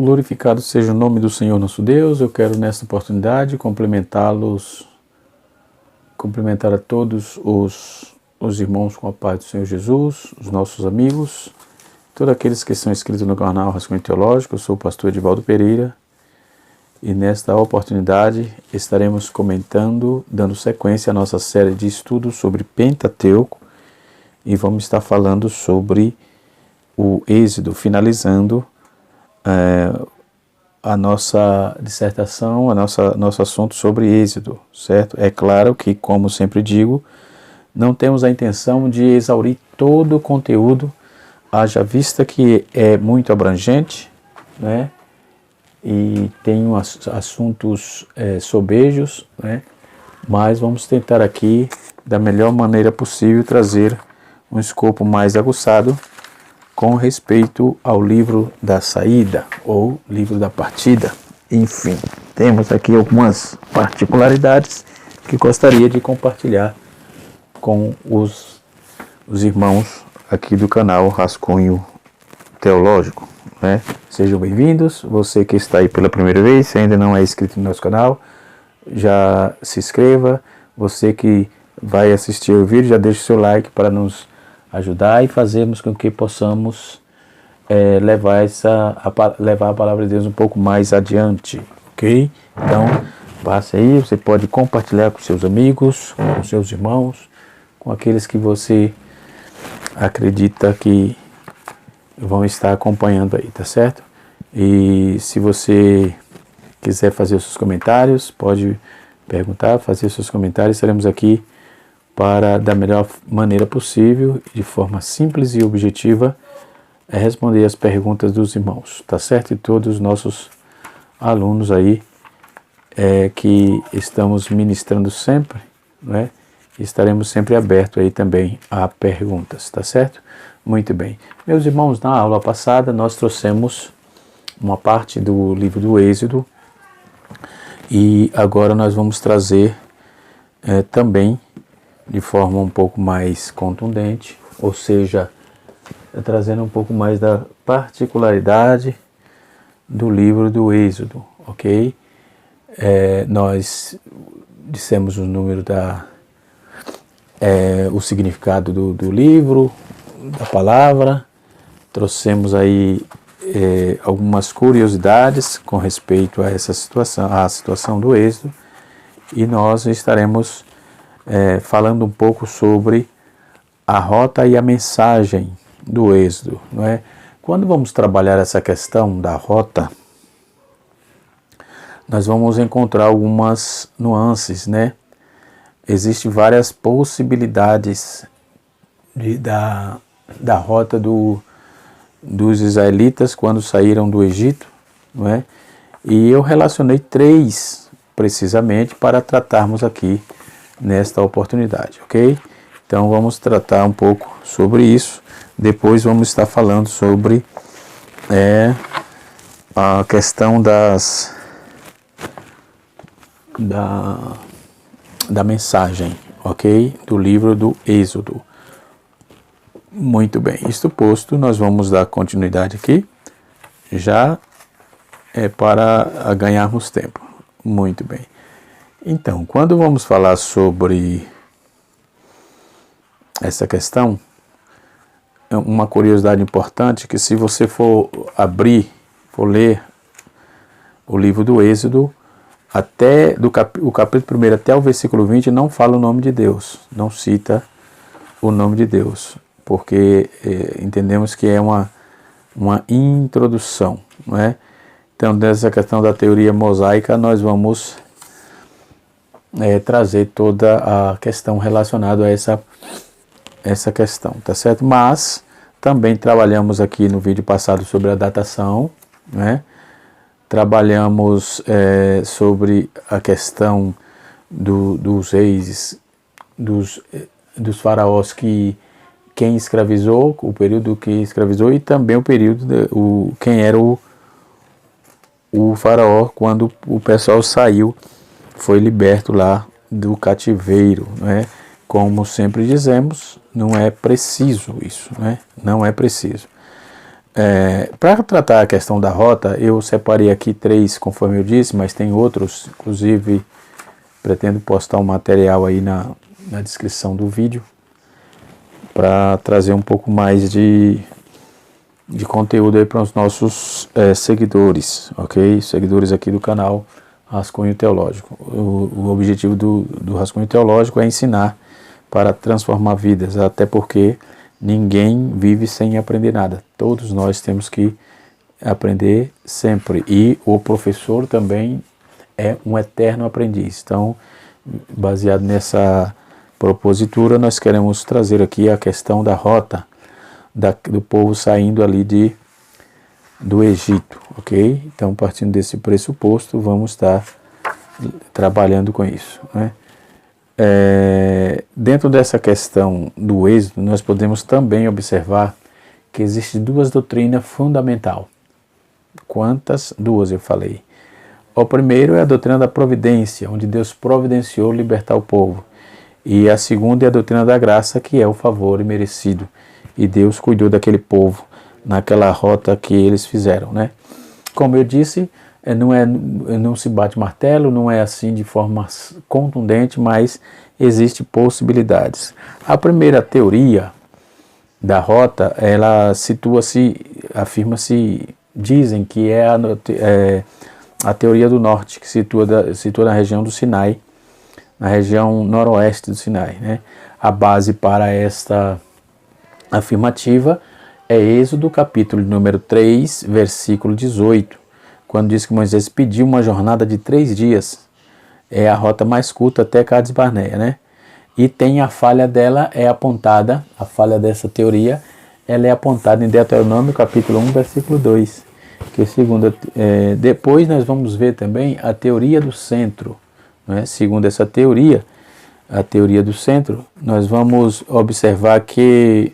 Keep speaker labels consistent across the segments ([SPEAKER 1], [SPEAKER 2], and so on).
[SPEAKER 1] Glorificado seja o nome do Senhor nosso Deus. Eu quero nesta oportunidade complementar a todos os irmãos com a paz do Senhor Jesus, os nossos amigos, todos aqueles que são inscritos no canal Rascunho Teológico. Eu sou o pastor Edivaldo Pereira e nesta oportunidade estaremos comentando, dando sequência à nossa série de estudos sobre Pentateuco e vamos estar falando sobre o Êxodo, finalizando a nossa dissertação, nosso assunto sobre Êxodo, certo? É claro que, como sempre digo, não temos a intenção de exaurir todo o conteúdo, haja vista que é muito abrangente, né? E tem assuntos sobejos, né? Mas vamos tentar aqui, da melhor maneira possível, trazer um escopo mais aguçado com respeito ao livro da saída ou livro da partida. Enfim, temos aqui algumas particularidades que gostaria de compartilhar com os irmãos aqui do canal Rascunho Teológico, né? Sejam bem-vindos. Você que está aí pela primeira vez, se ainda não é inscrito no nosso canal, já se inscreva. Você que vai assistir o vídeo, já deixe o seu like para nos ajudar e fazermos com que possamos levar a palavra de Deus um pouco mais adiante, ok? Então, passe aí, você pode compartilhar com seus amigos, com seus irmãos, com aqueles que você acredita que vão estar acompanhando aí, tá certo? E se você quiser fazer os seus comentários, pode perguntar, fazer os seus comentários, estaremos aqui para, da melhor maneira possível, de forma simples e objetiva, responder as perguntas dos irmãos, tá certo? E todos os nossos alunos aí que estamos ministrando sempre, né? Estaremos sempre abertos aí também a perguntas, tá certo? Muito bem. Meus irmãos, na aula passada nós trouxemos uma parte do livro do Êxodo e agora nós vamos trazer também de forma um pouco mais contundente, ou seja, trazendo um pouco mais da particularidade do livro do Êxodo, ok? Nós dissemos o número o significado do livro, da palavra, trouxemos aí algumas curiosidades com respeito a essa situação, a situação do Êxodo, e nós estaremos falando um pouco sobre a rota e a mensagem do Êxodo, não é? Quando vamos trabalhar essa questão da rota, nós vamos encontrar algumas nuances, né? Existem várias possibilidades da rota dos israelitas quando saíram do Egito, não é? E eu relacionei 3 precisamente para tratarmos aqui nesta oportunidade, ok? Então vamos tratar um pouco sobre isso. Depois vamos estar falando sobre a questão da mensagem, ok? Do livro do Êxodo. Muito bem, isto posto, nós vamos dar continuidade aqui, já para ganharmos tempo. Muito bem. Então, quando vamos falar sobre essa questão, uma curiosidade importante, que se você for ler o livro do Êxodo, até o capítulo 1 até o versículo 20, não fala o nome de Deus, não cita o nome de Deus, porque entendemos que é uma introdução, não é? Então, dessa questão da teoria mosaica, nós vamos trazer toda a questão relacionada a essa questão, tá certo? Mas também trabalhamos aqui no vídeo passado sobre a datação, né? Trabalhamos sobre a questão dos reis, dos faraós quem escravizou, o período que escravizou, e também o período quem era o faraó quando o pessoal saiu, foi liberto lá do cativeiro, né? Como sempre dizemos, não é preciso isso, né? Não é preciso. Para tratar a questão da rota, eu separei aqui 3, conforme eu disse, mas tem outros, inclusive pretendo postar um material aí na descrição do vídeo para trazer um pouco mais de conteúdo aí para os nossos seguidores, ok? Seguidores aqui do canal Rascunho Teológico. O objetivo do Rascunho Teológico é ensinar para transformar vidas, até porque ninguém vive sem aprender nada. Todos nós temos que aprender sempre. E o professor também é um eterno aprendiz. Então, baseado nessa propositura, nós queremos trazer aqui a questão da rota do povo saindo ali do Egito, ok? Então, partindo desse pressuposto, vamos estar trabalhando com isso, né? Dentro dessa questão do êxodo, nós podemos também observar que existem 2 doutrinas fundamentais. Quantas? 2 eu falei. O primeiro é a doutrina da providência, onde Deus providenciou libertar o povo. E a segunda é a doutrina da graça, que é o favor imerecido. E Deus cuidou daquele povo naquela rota que eles fizeram, né? Como eu disse, não se bate martelo, não é assim de forma contundente, mas existem possibilidades. A primeira teoria da rota, ela afirma-se, dizem que é a teoria do norte, que situa na região do Sinai, na região noroeste do Sinai, né? A base para esta afirmativa é Êxodo, capítulo número 3, versículo 18, quando diz que Moisés pediu uma jornada de 3 dias. É a rota mais curta até Cades Barneia, né? E tem a falha dela, a falha dessa teoria, ela é apontada em Deuteronômio, capítulo 1, versículo 2. Que segundo, depois nós vamos ver também a teoria do centro, né? Segundo essa teoria, a teoria do centro, nós vamos observar que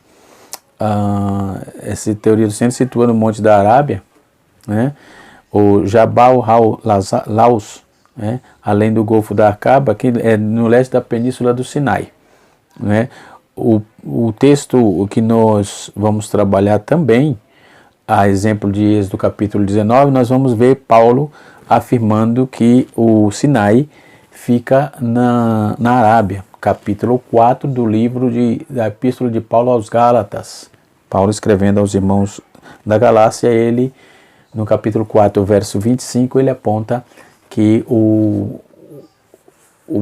[SPEAKER 1] essa teoria do centro se situa no Monte da Arábia, né? O Jabal Laus, né? Além do Golfo da Acaba, que é no leste da Península do Sinai, né? O texto que nós vamos trabalhar também, a exemplo de Êxodo capítulo 19, nós vamos ver Paulo afirmando que o Sinai fica na Arábia, capítulo 4 do livro da Epístola de Paulo aos Gálatas. Paulo escrevendo aos irmãos da Galácia, ele, no capítulo 4, verso 25, ele aponta que o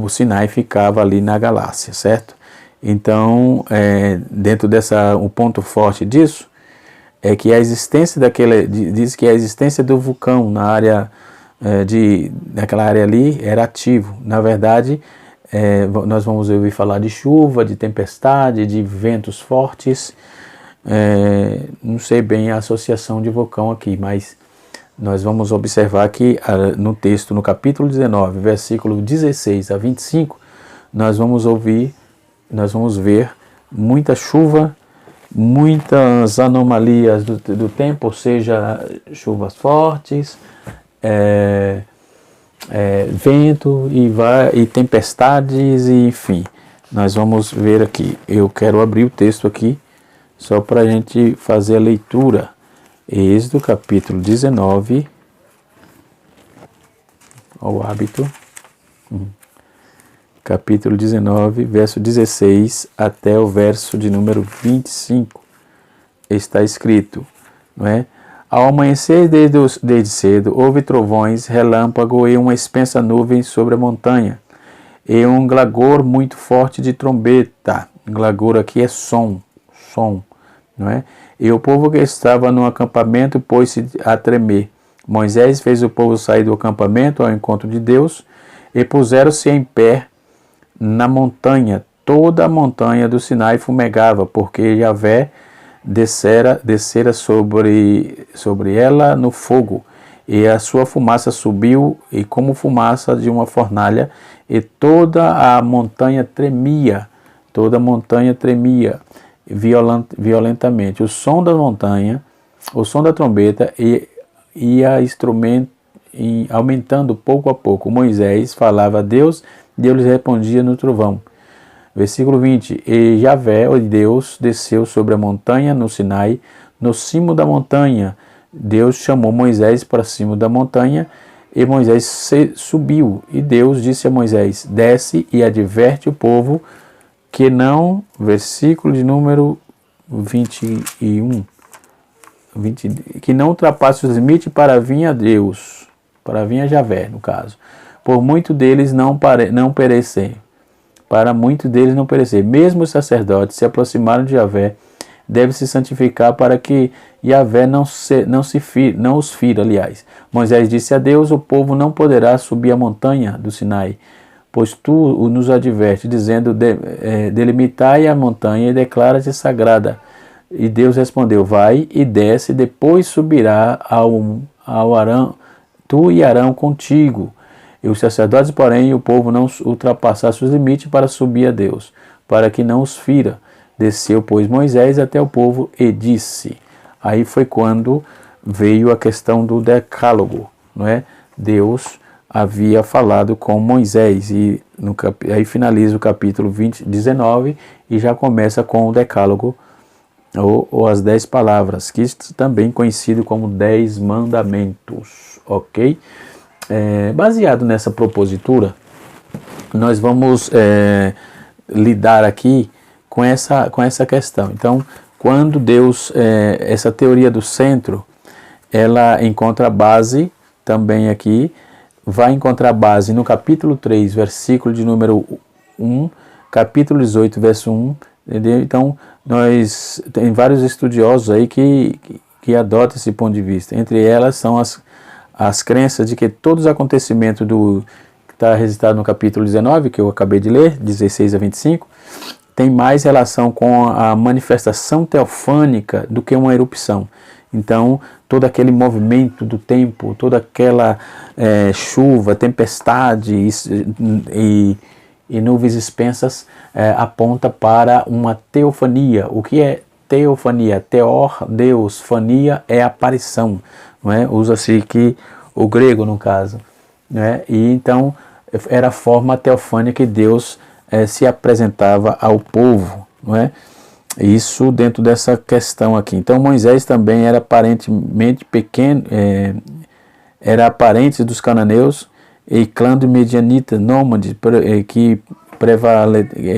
[SPEAKER 1] Sinai ficava ali na Galácia, certo? Então, dentro o ponto forte disso é que a existência diz que a existência do vulcão na área naquela área ali era ativo. Na verdade, nós vamos ouvir falar de chuva, de tempestade, de ventos fortes. Não sei bem a associação de vulcão aqui, mas nós vamos observar que no texto, no capítulo 19, versículo 16 a 25, nós vamos ver muita chuva, muitas anomalias do tempo, ou seja, chuvas fortes, vento e tempestades, e enfim, nós vamos ver aqui. Eu quero abrir o texto aqui só para a gente fazer a leitura. Êxodo capítulo 19, ao hábito, capítulo 19, verso 16 até o verso de número 25, está escrito, não é? Ao amanhecer desde cedo, houve trovões, relâmpago e uma espessa nuvem sobre a montanha, e um glagor muito forte de trombeta. Glagor aqui é som, não é? E o povo que estava no acampamento pôs-se a tremer. Moisés fez o povo sair do acampamento ao encontro de Deus, e puseram-se em pé na montanha. Toda a montanha do Sinai fumegava, porque Javé descera sobre ela no fogo, e a sua fumaça subiu, e como fumaça de uma fornalha, e toda a montanha tremia violentamente. O som da montanha, o som da trombeta ia aumentando pouco a pouco. Moisés falava a Deus, Deus lhe respondia no trovão. Versículo 20. E Javé, o Deus, desceu sobre a montanha no Sinai, no cimo da montanha. Deus chamou Moisés para cima da montanha e Moisés subiu. E Deus disse a Moisés: desce e adverte o povo que não, versículo de número 21, que não ultrapasse os limites para vir a Deus, para vir a Javé, no caso. Por muito deles não perecer. Para muitos deles não perecer. Mesmo os sacerdotes se aproximaram de Javé, deve se santificar para que Javé não os fira, aliás. Moisés disse a Deus: o povo não poderá subir a montanha do Sinai, pois tu nos adverte, dizendo: delimitai a montanha e declara-te sagrada. E Deus respondeu: vai e desce, depois subirá ao Arão, tu e Arão contigo. E os sacerdotes, porém, e o povo não ultrapassassem os limites para subir a Deus, para que não os fira. Desceu, pois, Moisés até o povo e disse. Aí foi quando veio a questão do decálogo, não é? Deus havia falado com Moisés, e aí finaliza o capítulo 19 e já começa com o decálogo, ou as 10 palavras, que também conhecido como 10 mandamentos, ok? Baseado nessa propositura, nós vamos lidar aqui com essa questão. Então, quando Deus, essa teoria do centro, ela encontra base também aqui, vai encontrar base no capítulo 3, versículo de número 1, capítulo 18, verso 1, entendeu? Então, tem vários estudiosos aí que adotam esse ponto de vista. Entre elas são as crenças de que todos os acontecimentos que está registrado no capítulo 19, que eu acabei de ler, 16 a 25, tem mais relação com a manifestação teofânica do que uma erupção. Então, todo aquele movimento do tempo, toda aquela chuva, tempestade e nuvens espessas aponta para uma teofania. O que é teofania? Teor, Deus, fania é aparição. Não é? Usa-se aqui o grego, no caso. Não é? E então, era a forma teofânica que Deus se apresentava ao povo, não é? Isso dentro dessa questão aqui. Então Moisés também era aparentemente pequeno, era parente dos cananeus e clã de medianita, nômade, que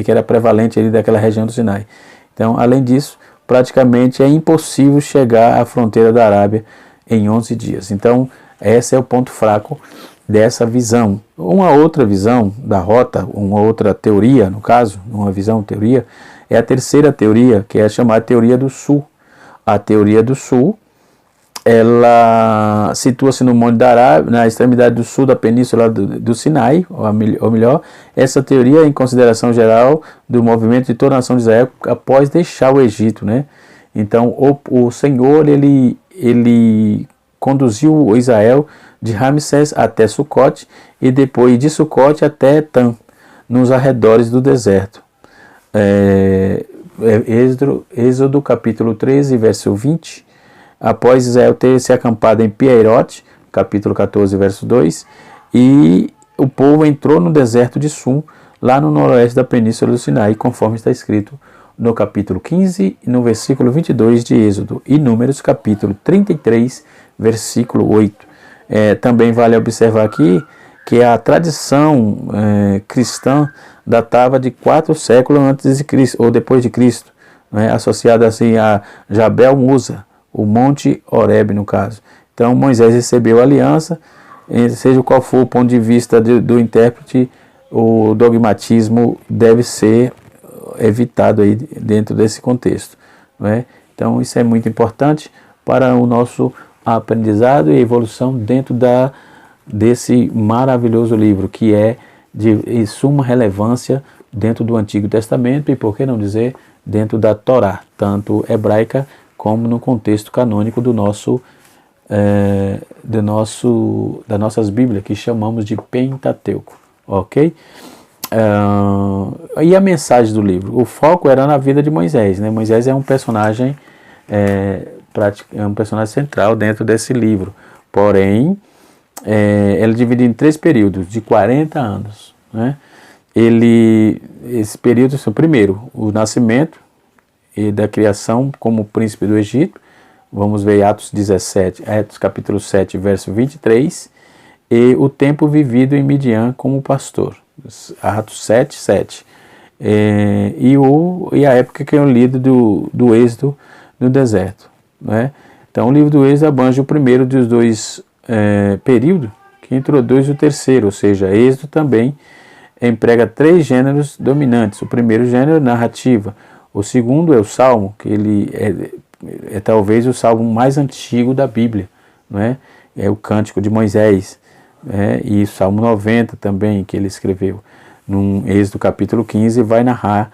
[SPEAKER 1] era prevalente ali daquela região do Sinai. Então, além disso, praticamente é impossível chegar à fronteira da Arábia em 11 dias. Então, esse é o ponto fraco dessa visão. Uma outra visão da rota, uma outra teoria, no caso, uma visão, teoria, é a terceira teoria, que é a chamada teoria do Sul. A teoria do Sul, ela situa-se no Monte da Arábia, na extremidade do sul da península do Sinai, ou melhor, essa teoria é em consideração geral do movimento de toda a nação de Israel após deixar o Egito, né? Então, o Senhor, ele conduziu Israel de Ramsés até Sucote e depois de Sucote até Etam, nos arredores do deserto. Êxodo capítulo 13, verso 20, após Israel ter se acampado em Piairote, capítulo 14, verso 2, e o povo entrou no deserto de Sum, lá no noroeste da península do Sinai, conforme está escrito no capítulo 15 e no versículo 22 de Êxodo, e Números capítulo 33, versículo 8. Também vale observar aqui que a tradição cristã datava de 4 séculos antes de Cristo, ou depois de Cristo, né, associada assim a Jabel Musa, o Monte Horebe no caso. Então Moisés recebeu a aliança, seja qual for o ponto de vista do intérprete, o dogmatismo deve ser evitado aí dentro desse contexto, não é? Então isso é muito importante para o nosso aprendizado e evolução dentro desse maravilhoso livro, que é de suma relevância dentro do Antigo Testamento e, por que não dizer, dentro da Torá, tanto hebraica como no contexto canônico das nossas Bíblias, que chamamos de Pentateuco, ok? E a mensagem do livro? O foco era na vida de Moisés, né? Moisés é um personagem central dentro desse livro, porém ele é dividido em 3 períodos de 40 anos, né? Esse período, primeiro, o nascimento e da criação como príncipe do Egito, vamos ver Atos capítulo 7, verso 23, e o tempo vivido em Midian como pastor, Atos 7, 7. E a época que é o livro do Êxodo no deserto, né? Então o livro do Êxodo abrange o primeiro dos dois períodos, que introduz o terceiro, ou seja, Êxodo também emprega 3 gêneros dominantes. O primeiro gênero é narrativa, o segundo é o Salmo, que ele é talvez o salmo mais antigo da Bíblia, não é? É o Cântico de Moisés, e o Salmo 90 também, que ele escreveu. No Êxodo capítulo 15 vai narrar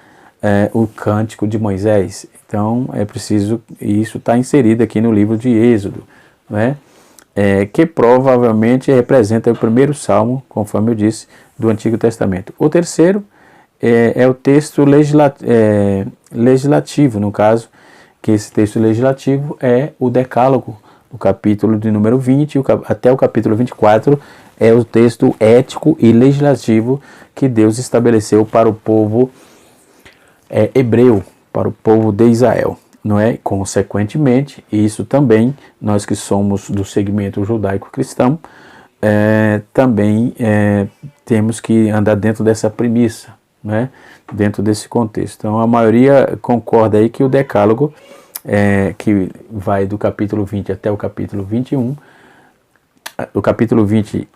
[SPEAKER 1] o Cântico de Moisés. Então é preciso, e isso está inserido aqui no livro de Êxodo, não é? Que provavelmente representa o primeiro salmo, conforme eu disse, do Antigo Testamento. O terceiro é o texto legislativo, no caso, que esse texto legislativo é o Decálogo, o capítulo de número 20 até o capítulo 24, é o texto ético e legislativo que Deus estabeleceu para o povo hebreu, para o povo de Israel, não é? Consequentemente, isso também, nós que somos do segmento judaico-cristão, também temos que andar dentro dessa premissa, né? Dentro desse contexto. Então a maioria concorda aí que o Decálogo, que vai do capítulo 20 até o capítulo 21, do capítulo 20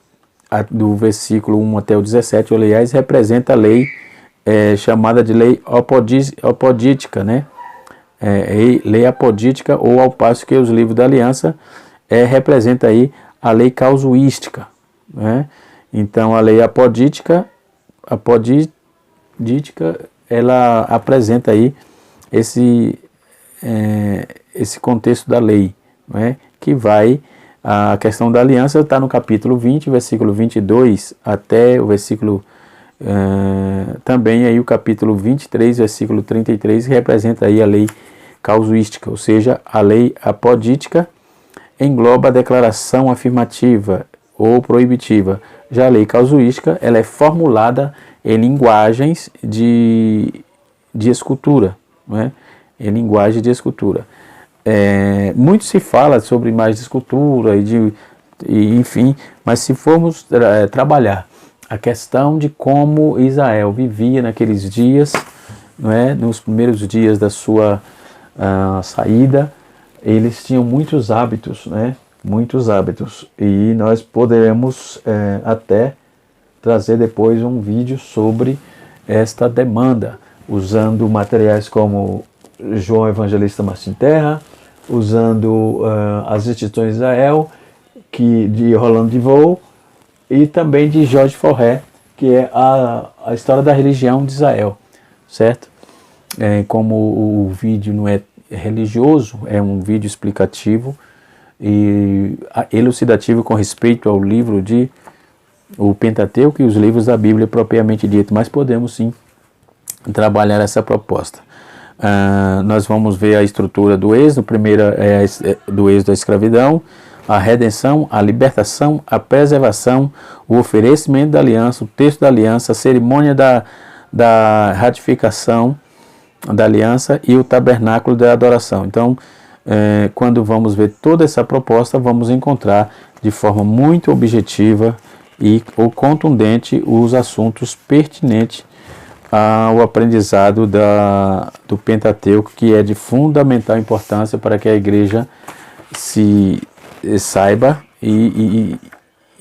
[SPEAKER 1] do versículo 1 até o 17, aliás, representa a lei chamada de lei apodítica, né? Lei apodítica, ou ao passo que os livros da aliança representa aí a lei casuística, né? Então a lei apodítica, ela apresenta aí esse contexto da lei, né? Que vai, a questão da aliança está no capítulo 20, versículo 22 até o versículo também aí o capítulo 23, versículo 33, representa aí a lei casuística, ou seja, a lei apodítica engloba a declaração afirmativa ou proibitiva. Já a lei casuística, ela é formulada em linguagens de escultura, né? Em linguagem de escultura. Muito se fala sobre imagens de escultura enfim, mas se formos trabalhar a questão de como Israel vivia naqueles dias, não é? Nos primeiros dias da sua saída, eles tinham muitos hábitos, né? Muitos hábitos, e nós poderemos até trazer depois um vídeo sobre esta demanda, usando materiais como João Evangelista Martim Terra, usando as instituições de Israel, de Rolando de Vaux, e também de George Forrest, que é a história da religião de Israel, certo? Como o vídeo não é religioso, é um vídeo explicativo e elucidativo com respeito ao livro de o Pentateuco e os livros da Bíblia propriamente dito, mas podemos sim trabalhar essa proposta. Nós vamos ver a estrutura do Êxodo. Primeira do Êxodo, a escravidão, a redenção, a libertação, a preservação, o oferecimento da aliança, o texto da aliança, a cerimônia da ratificação da aliança e o tabernáculo da adoração. Então, quando vamos ver toda essa proposta, vamos encontrar de forma muito objetiva ou contundente os assuntos pertinentes ao aprendizado do Pentateuco, que é de fundamental importância para que a igreja se saiba e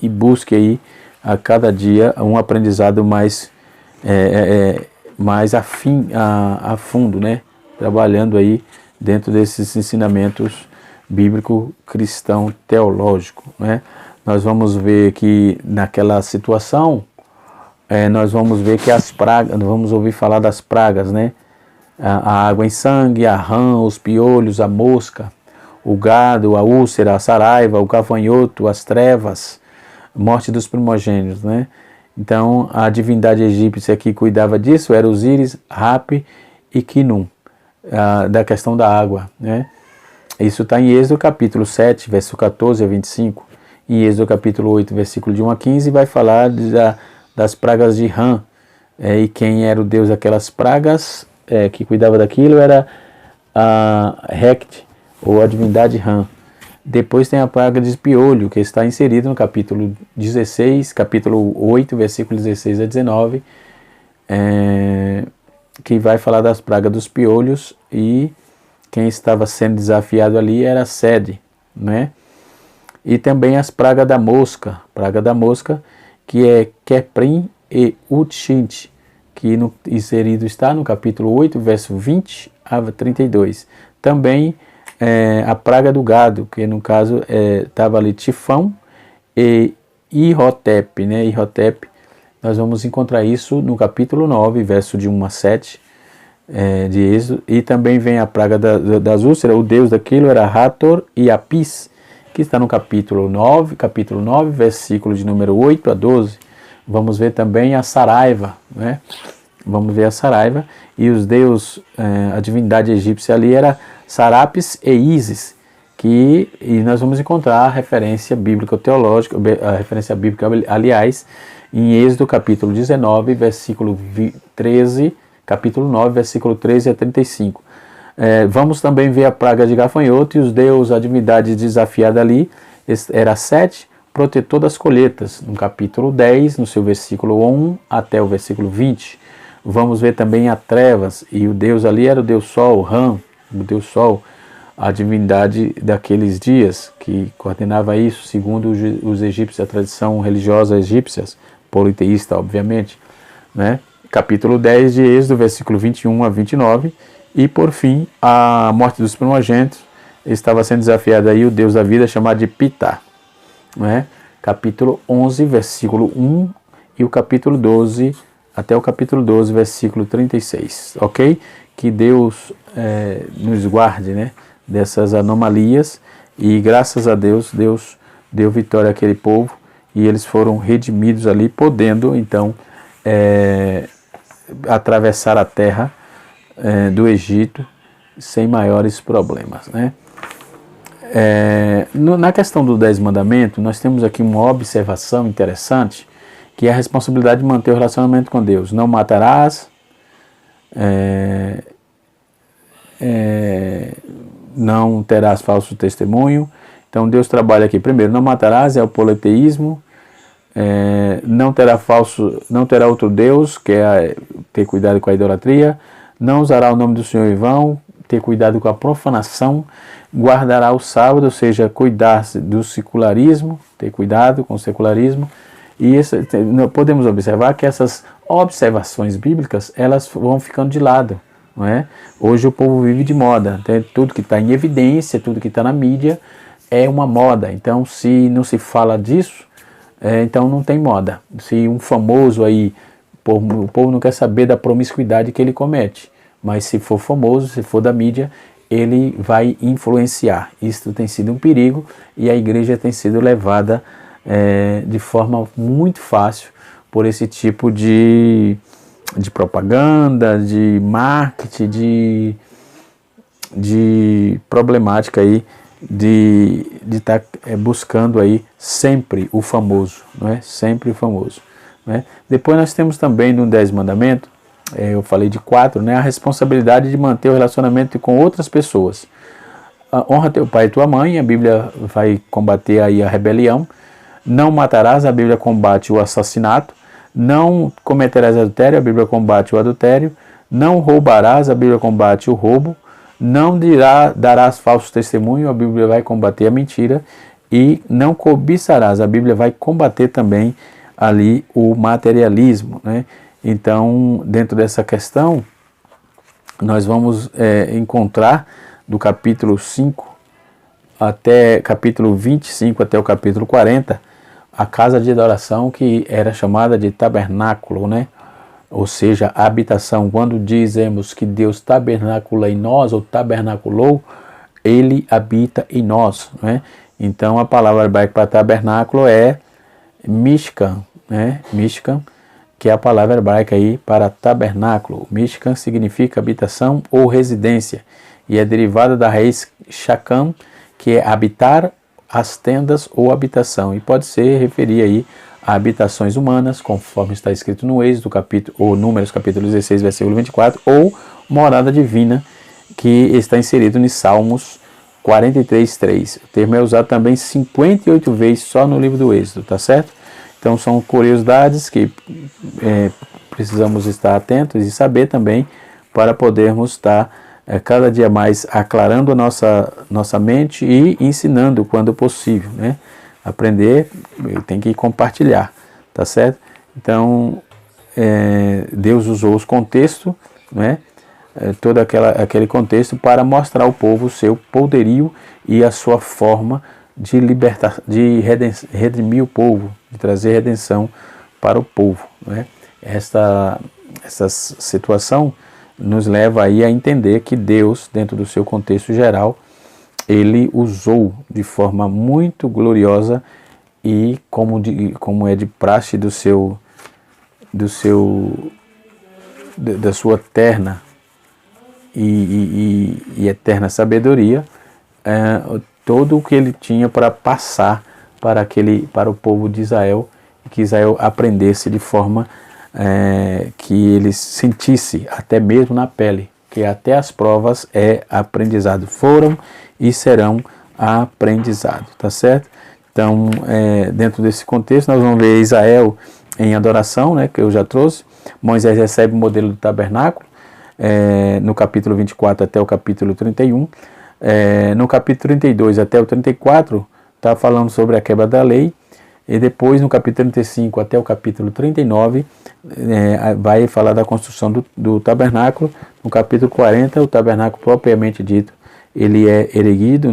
[SPEAKER 1] busque aí a cada dia um aprendizado mais a fundo, né? Trabalhando aí dentro desses ensinamentos bíblico cristão teológico, né? Nós vamos ver que naquela situação nós vamos ver que as pragas, vamos ouvir falar das pragas, né? A água em sangue, a rã, os piolhos, a mosca, o gado, a úlcera, a saraiva, o gafanhoto, as trevas, morte dos primogênitos, né? Então, a divindade egípcia que cuidava disso era Osíris, Rapi e Quinum, da questão da água, né? Isso está em Êxodo capítulo 7, versículo 14 a 25. Em Êxodo capítulo 8, versículo de 1 a 15, vai falar das pragas de rã. E quem era o deus daquelas pragas, que cuidava daquilo, era Hect, ou a divindade Ram. Depois tem a praga de piolho, que está inserida no capítulo 16, capítulo 8, versículos 16 a 19, que vai falar das pragas dos piolhos, e quem estava sendo desafiado ali era a sede, né? E também as pragas da mosca, que é Keprim e Utshint, que inserido está no capítulo 8, verso 20 a 32. Também a praga do gado, que no caso estava ali Tifão e Irotep, né? Irotep, nós vamos encontrar isso no capítulo 9, verso de 1 a 7 de Êxodo. E também vem a praga das úlceras, o deus daquilo era Hathor e Apis, que está no capítulo 9, versículo de número 8 a 12. Vamos ver também a Saraiva, né? Vamos ver a Saraiva, e os deuses, a divindade egípcia ali era Sarapis e Ísis, e nós vamos encontrar a referência bíblica teológica, aliás, em Êxodo capítulo 19, versículo 13, capítulo 9, versículo 13 a 35. Vamos também ver a praga de gafanhoto, e os deuses, a divindade desafiada ali, era Sete, protetor das colheitas, no capítulo 10, no seu versículo 1 até o versículo 20. Vamos ver também a trevas, e o deus ali era o deus Sol, Ram, o deus Sol, a divindade daqueles dias, que coordenava isso, segundo os egípcios, a tradição religiosa egípcia, politeísta, obviamente, né? Capítulo 10 de Êxodo, versículo 21 a 29, e por fim, a morte dos primogênitos, estava sendo desafiado aí o deus da vida, chamado de Pitá, né? Capítulo 11, versículo 1, e o capítulo 12, até o capítulo 12, versículo 36, ok? Que Deus nos guarde, né, dessas anomalias, e graças a Deus, Deus deu vitória àquele povo, e eles foram redimidos ali, podendo então atravessar a terra do Egito sem maiores problemas, né? Na questão do 10 mandamentos, nós temos aqui uma observação interessante, que é a responsabilidade de manter o relacionamento com Deus. Não matarás, não terás falso testemunho. Então Deus trabalha aqui primeiro, não matarás, é o politeísmo, não terá outro Deus, que é ter cuidado com a idolatria, não usará o nome do Senhor em vão, ter cuidado com a profanação, guardará o sábado, ou seja, cuidar do secularismo, ter cuidado com o secularismo. E podemos observar que essas observações bíblicas, elas vão ficando de lado, não é? Hoje o povo vive de moda, tudo que está em evidência, tudo que está na mídia é uma moda. Então, se não se fala disso, então não tem moda. Se um famoso aí, o povo não quer saber da promiscuidade que ele comete, mas se for famoso, se for da mídia, ele vai influenciar. Isso tem sido um perigo, e a igreja tem sido levada de forma muito fácil por esse tipo de propaganda, de marketing, de problemática aí, de estar buscando aí sempre o famoso, não é? Sempre o famoso, né? Depois nós temos também no 10 mandamentos, eu falei de 4, né? A responsabilidade de manter o relacionamento com outras pessoas. Honra teu pai e tua mãe, a Bíblia vai combater aí a rebelião. Não matarás, a Bíblia combate o assassinato. Não cometerás adultério, a Bíblia combate o adultério. Não roubarás, a Bíblia combate o roubo. Não darás falso testemunho, a Bíblia vai combater a mentira. E não cobiçarás, a Bíblia vai combater também ali o materialismo, né? Então, dentro dessa questão, nós vamos encontrar do capítulo 5 até capítulo 25 até o capítulo 40, a casa de adoração, que era chamada de tabernáculo, né? Ou seja, a habitação. Quando dizemos que Deus tabernacula em nós, ou tabernaculou, Ele habita em nós, né? Então a palavra hebraica para tabernáculo é Mishkan, né? Mishkan, que é a palavra hebraica aí para tabernáculo. Mishkan significa habitação ou residência, e é derivada da raiz Shakam, que é habitar, as tendas ou habitação, e pode ser referir aí a habitações humanas, conforme está escrito no Êxodo, ou Números, capítulo 16, versículo 24, ou morada divina, que está inserido em Salmos 43:3. O termo é usado também 58 vezes só no livro do Êxodo, tá certo? Então são curiosidades que precisamos estar atentos e saber também para podermos estar cada dia mais aclarando a nossa mente e ensinando quando possível, né? Aprender tem que compartilhar, tá certo? Então Deus usou os contextos, né? Todo aquele contexto para mostrar ao povo o seu poderio e a sua forma de libertar, de redimir o povo, de trazer redenção para o povo, né? Essa situação nos leva aí a entender que Deus, dentro do seu contexto geral, ele usou de forma muito gloriosa e como é de praxe da sua eterna e eterna sabedoria, todo o que ele tinha para passar para o povo de Israel, e que Israel aprendesse de forma que ele sentisse até mesmo na pele, que até as provas aprendizado, foram e serão aprendizado, tá certo? Então, dentro desse contexto, nós vamos ver Israel em adoração, né, que eu já trouxe. Moisés recebe o modelo do tabernáculo, no capítulo 24 até o capítulo 31. No capítulo 32 até o 34, está falando sobre a quebra da lei. E depois, no capítulo 35 até o capítulo 39, vai falar da construção do tabernáculo. No capítulo 40, o tabernáculo propriamente dito, ele é erigido,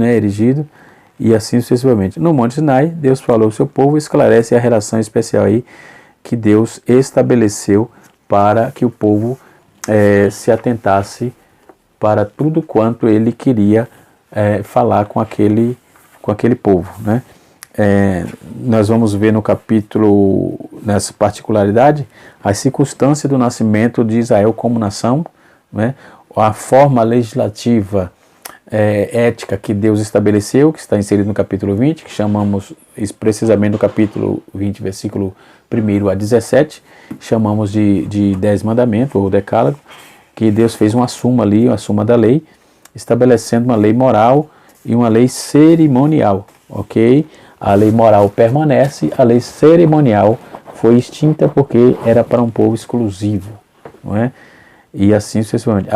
[SPEAKER 1] e assim sucessivamente. No Monte Sinai, Deus falou ao seu povo, esclarece a relação especial aí que Deus estabeleceu para que o povo se atentasse para tudo quanto ele queria falar com aquele povo, né? Nós vamos ver no capítulo, nessa particularidade, a circunstância do nascimento de Israel como nação, né? A forma legislativa ética que Deus estabeleceu, que está inserido no capítulo 20, que chamamos precisamente no capítulo 20, versículo 1 a 17, chamamos de 10 mandamentos, ou decálogo, que Deus fez uma suma ali, uma suma da lei, estabelecendo uma lei moral e uma lei cerimonial, ok? A lei moral permanece, a lei cerimonial foi extinta porque era para um povo exclusivo, não é? E assim sucessivamente.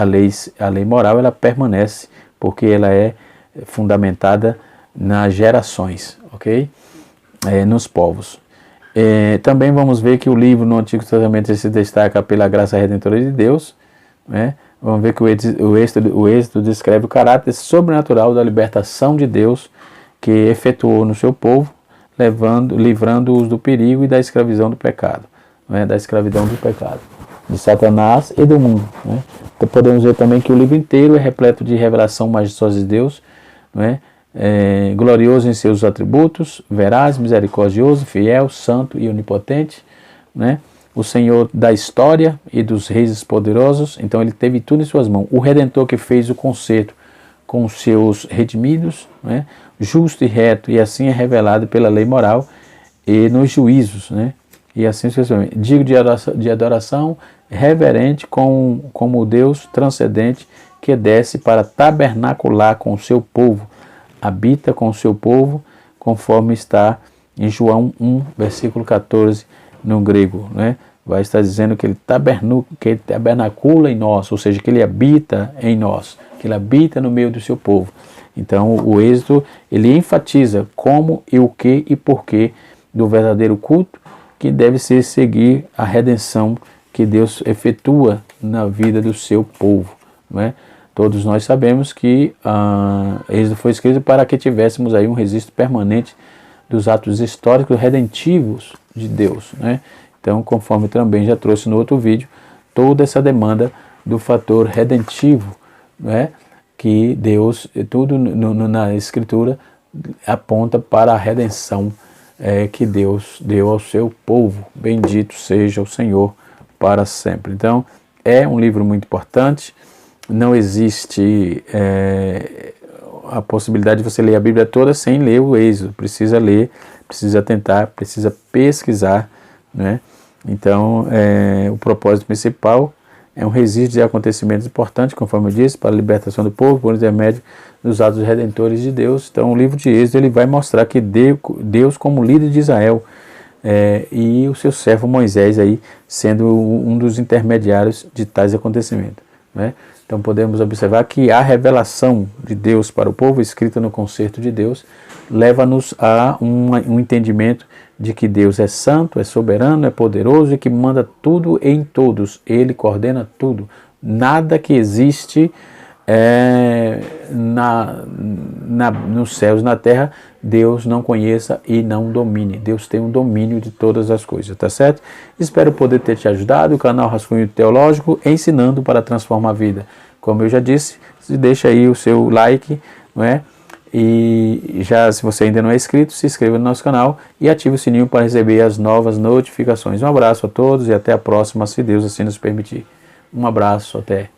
[SPEAKER 1] A lei moral ela permanece porque ela é fundamentada nas gerações, ok? Nos povos. Também vamos ver que o livro no Antigo Testamento se destaca pela graça redentora de Deus, né? Vamos ver que o Êxodo descreve o caráter sobrenatural da libertação de Deus que efetuou no seu povo, livrando-os do perigo e da escravidão do pecado, né? Da escravidão do pecado, de Satanás e do mundo, né? Então podemos ver também que o livro inteiro é repleto de revelação majestosa de Deus, né? Glorioso em seus atributos, veraz, misericordioso, fiel, santo e onipotente, né? O Senhor da história e dos reis poderosos, então ele teve tudo em suas mãos. O Redentor que fez o concerto com os seus redimidos, né? Justo e reto, e assim é revelado pela lei moral e nos juízos, né? E assim sucessivamente. Digo de adoração reverente como o Deus transcendente que desce para tabernacular com o seu povo, habita com o seu povo, conforme está em João 1, versículo 14, no grego, né? Vai estar dizendo que ele tabernacula em nós, ou seja, que ele habita em nós, que ele habita no meio do seu povo. Então, o Êxodo, ele enfatiza como e o que e porquê do verdadeiro culto, que deve ser seguir a redenção que Deus efetua na vida do seu povo, não é? Todos nós sabemos que Êxodo foi escrito para que tivéssemos aí um registro permanente dos atos históricos redentivos de Deus, né? Então, conforme também já trouxe no outro vídeo, toda essa demanda do fator redentivo, né? Que Deus, tudo na Escritura aponta para a redenção que Deus deu ao seu povo. Bendito seja o Senhor para sempre. Então, é um livro muito importante. Não existe a possibilidade de você ler a Bíblia toda sem ler o Êxodo. Precisa ler, precisa tentar, precisa pesquisar, né? Então, o propósito principal é um resíduo de acontecimentos importantes, conforme eu disse, para a libertação do povo, por intermédio dos atos redentores de Deus. Então, o livro de Êxodo ele vai mostrar que Deus como líder de Israel, e o seu servo Moisés aí sendo um dos intermediários de tais acontecimentos, né? Então podemos observar que a revelação de Deus para o povo, escrita no concerto de Deus, leva-nos a um entendimento de que Deus é santo, é soberano, é poderoso e que manda tudo em todos. Ele coordena tudo. Nada que existe nos céus, na terra, Deus não conheça e não domine. Deus tem um domínio de todas as coisas, tá certo? Espero poder ter te ajudado. O canal Rascunho Teológico, ensinando para transformar a vida. Como eu já disse, deixa aí o seu like, não é? E já, se você ainda não é inscrito, se inscreva no nosso canal e ative o sininho para receber as novas notificações. Um abraço a todos e até a próxima, se Deus assim nos permitir. Um abraço, até.